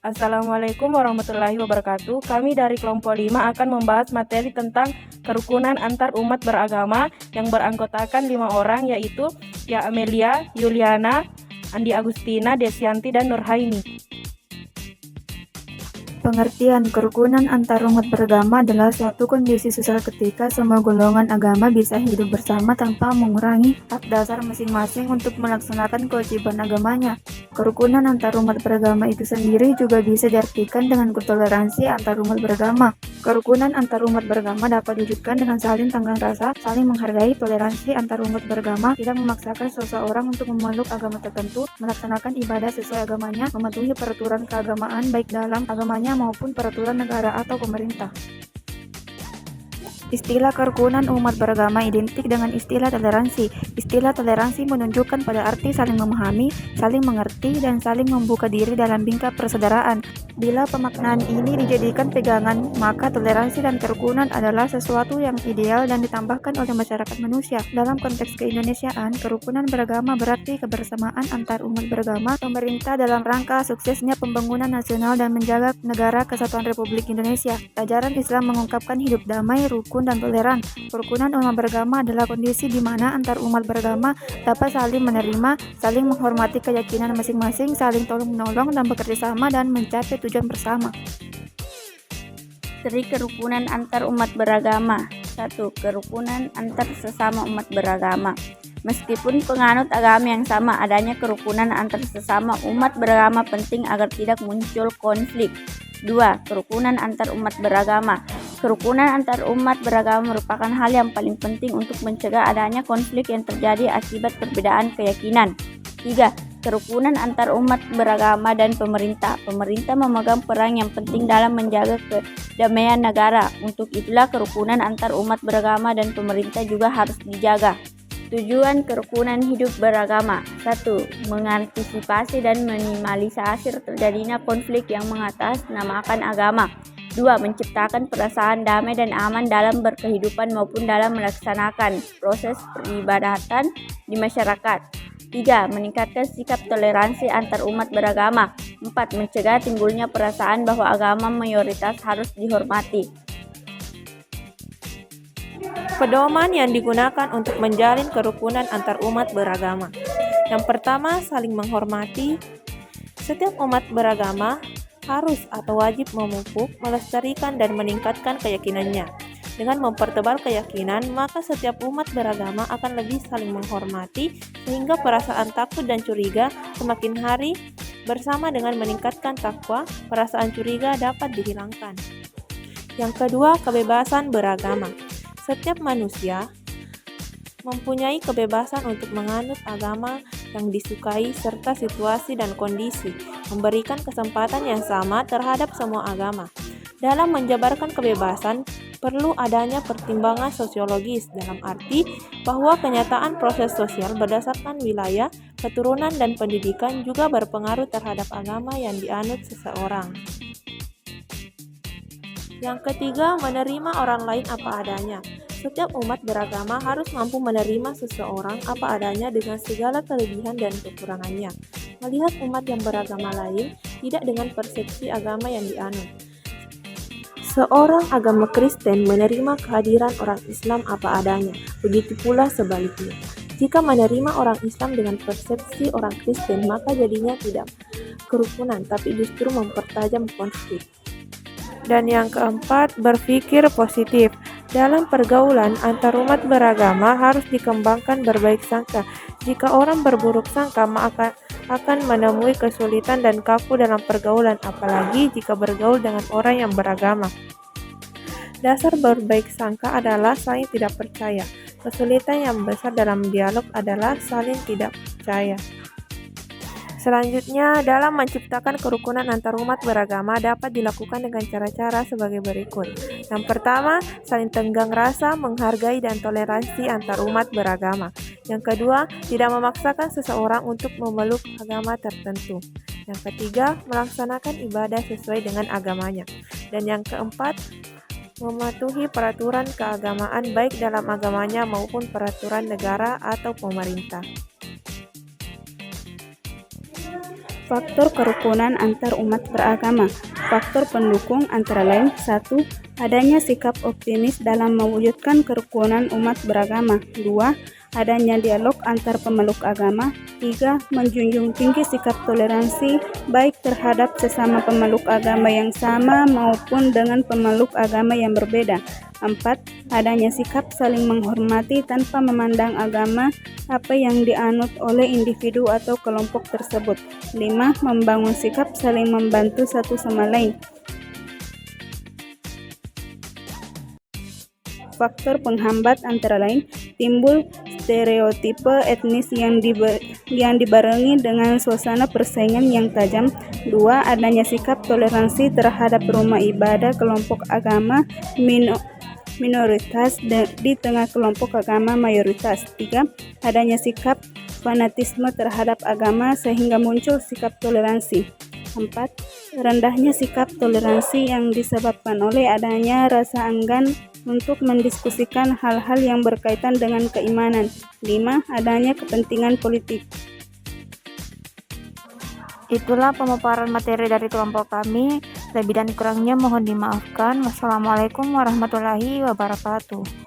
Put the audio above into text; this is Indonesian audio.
Assalamualaikum warahmatullahi wabarakatuh. Kami dari kelompok 5 akan membahas materi tentang kerukunan antar umat beragama yang beranggotakan 5 orang, yaitu Ya Amelia, Yuliana, Andi Agustina, Desianti, dan Nurhaini. Pengertian kerukunan antar umat beragama adalah suatu kondisi sosial ketika semua golongan agama bisa hidup bersama tanpa mengurangi hak dasar masing-masing untuk melaksanakan kewajiban agamanya. Kerukunan antar umat beragama itu sendiri juga bisa diartikan dengan toleransi antar umat beragama. Kerukunan antar umat beragama dapat diwujudkan dengan saling tanggung rasa, saling menghargai. Toleransi antar umat beragama tidak memaksakan seseorang untuk memeluk agama tertentu, melaksanakan ibadah sesuai agamanya, mematuhi peraturan keagamaan baik dalam agamanya maupun peraturan negara atau pemerintah. Istilah kerukunan umat beragama identik dengan istilah toleransi. Istilah toleransi menunjukkan pada arti saling memahami, saling mengerti, dan saling membuka diri dalam lingkap persaudaraan. Bila pemaknaan ini dijadikan pegangan, maka toleransi dan kerukunan adalah sesuatu yang ideal dan ditambahkan oleh masyarakat manusia. Dalam konteks keindonesiaan, kerukunan beragama berarti kebersamaan antar umat beragama, pemerintah dalam rangka suksesnya pembangunan nasional dan menjaga negara kesatuan Republik Indonesia. Ajaran Islam mengungkapkan hidup damai, rukun, dan toleran. Kerukunan umat beragama adalah kondisi di mana antar umat beragama dapat saling menerima, saling menghormati keyakinan masing-masing, saling tolong-menolong, dan bekerja sama dan mencapai tujuan bersama. Dari kerukunan antar umat beragama. 1. Kerukunan antar sesama umat beragama. Meskipun penganut agama yang sama, adanya kerukunan antar sesama umat beragama penting agar tidak muncul konflik. 2. Kerukunan antar umat beragama. Kerukunan antar umat beragama merupakan hal yang paling penting untuk mencegah adanya konflik yang terjadi akibat perbedaan keyakinan. 3. Kerukunan antar umat beragama dan pemerintah. Pemerintah memegang peran yang penting dalam menjaga kedamaian negara. Untuk itulah kerukunan antar umat beragama dan pemerintah juga harus dijaga. Tujuan kerukunan hidup beragama. 1. Mengantisipasi dan minimalisasi terjadinya konflik yang mengatasnamakan agama. 2. Menciptakan perasaan damai dan aman dalam berkehidupan maupun dalam melaksanakan proses peribadatan di masyarakat. 3. Meningkatkan sikap toleransi antar umat beragama. 4. Mencegah timbulnya perasaan bahwa agama mayoritas harus dihormati. Pedoman yang digunakan untuk menjalin kerukunan antar umat beragama. Yang pertama, saling menghormati. Setiap umat beragama harus atau wajib memupuk, melestarikan, dan meningkatkan keyakinannya. Dengan mempertebal keyakinan, maka setiap umat beragama akan lebih saling menghormati, sehingga perasaan takut dan curiga semakin hari. Bersama dengan meningkatkan takwa, perasaan curiga dapat dihilangkan. Yang kedua, kebebasan beragama. Setiap manusia mempunyai kebebasan untuk menganut agama yang disukai serta situasi dan kondisi, memberikan kesempatan yang sama terhadap semua agama. Dalam menjabarkan kebebasan, perlu adanya pertimbangan sosiologis dalam arti bahwa kenyataan proses sosial berdasarkan wilayah, keturunan, dan pendidikan juga berpengaruh terhadap agama yang dianut seseorang. Yang ketiga, menerima orang lain apa adanya. Setiap umat beragama harus mampu menerima seseorang apa adanya dengan segala kelebihan dan kekurangannya. Melihat umat yang beragama lain tidak dengan persepsi agama yang dianut. Seorang agama Kristen menerima kehadiran orang Islam apa adanya, begitu pula sebaliknya. Jika menerima orang Islam dengan persepsi orang Kristen, maka jadinya tidak kerukunan, tapi justru mempertajam konflik. Dan yang keempat, berpikir positif. Dalam pergaulan antar umat beragama harus dikembangkan berbaik sangka. Jika orang berburuk sangka, maka akan menemui kesulitan dan kaku dalam pergaulan, apalagi jika bergaul dengan orang yang beragama. Dasar berbaik sangka adalah saling tidak percaya. Kesulitan yang besar dalam dialog adalah saling tidak percaya. Selanjutnya, dalam menciptakan kerukunan antar umat beragama dapat dilakukan dengan cara-cara sebagai berikut. Yang pertama, saling tenggang rasa, menghargai, dan toleransi antar umat beragama. Yang kedua, tidak memaksakan seseorang untuk memeluk agama tertentu. Yang ketiga, melaksanakan ibadah sesuai dengan agamanya. Dan yang keempat, mematuhi peraturan keagamaan baik dalam agamanya maupun peraturan negara atau pemerintah. Faktor kerukunan antar umat beragama. Faktor pendukung antara lain 1. Adanya sikap optimis dalam mewujudkan kerukunan umat beragama. 2. Adanya dialog antar pemeluk agama. 3. Menjunjung tinggi sikap toleransi baik terhadap sesama pemeluk agama yang sama maupun dengan pemeluk agama yang berbeda. 4. Adanya sikap saling menghormati tanpa memandang agama apa yang dianut oleh individu atau kelompok tersebut. 5. Membangun sikap saling membantu satu sama lain. Faktor penghambat antara lain timbul stereotipe etnis yang dibarengi dengan suasana persaingan yang tajam. 2. Adanya sikap toleransi terhadap rumah ibadah kelompok agama minoritas di tengah kelompok agama mayoritas. 3. Adanya sikap fanatisme terhadap agama sehingga muncul sikap toleransi. 4. Rendahnya sikap toleransi yang disebabkan oleh adanya rasa enggan untuk mendiskusikan hal-hal yang berkaitan dengan keimanan. 5. Adanya kepentingan politik. Itulah pemaparan materi dari kelompok kami. Lebih dan kurangnya mohon dimaafkan. Wassalamualaikum warahmatullahi wabarakatuh.